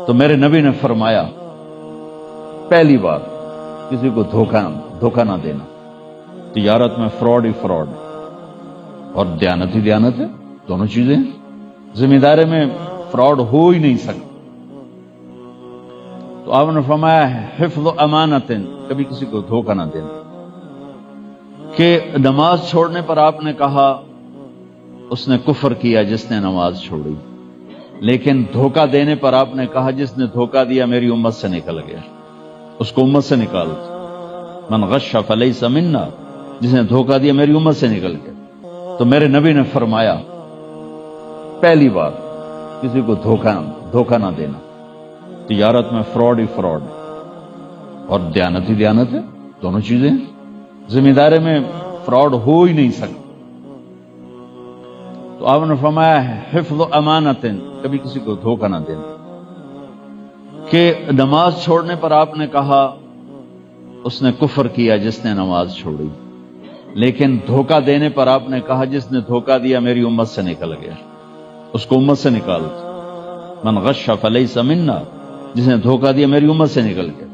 तो मेरे नबी ने फरमाया, पहली बार किसी को धोखा ना देना। तिजारत में फ्रॉड ही फ्रॉड और दयानत ही दयानत है, दोनों चीजें हैं। जिम्मेदारी में फ्रॉड हो ही नहीं सकता। तो आपने फरमाया हिफ्ज़ अमानतिन, कभी किसी को धोखा ना देना। कि नमाज छोड़ने पर आपने कहा उसने कुफर किया जिसने नमाज छोड़ी, लेकिन धोखा देने पर आपने कहा जिसने धोखा दिया मेरी उम्मत से निकल गया, उसको उम्मत से निकाल दो। मन गश्शा फलैसा मिन्ना, जिसने धोखा दिया मेरी उम्मत से निकल गया। तो मेरे नबी ने फरमाया, पहली बार किसी को धोखा ना देना। तिजारत में फ्रॉड ही फ्रॉड और दयानत ही दयानत है, दोनों चीजें हैं। जिम्मेदारी में फ्रॉड हो ही नहीं सकता। तो आपने फरमाया हिफ्ज़ अमानतिन, कभी किसी को धोखा ना देना। कि नमाज छोड़ने पर आपने कहा उसने कुफर किया जिसने नमाज छोड़ी, लेकिन धोखा देने पर आपने कहा जिसने धोखा दिया मेरी उम्मत से निकल गया, उसको उम्मत से निकाल दो। मन गश्शा फलैसा मिन्ना, जिसने धोखा दिया मेरी उम्मत से निकल गया।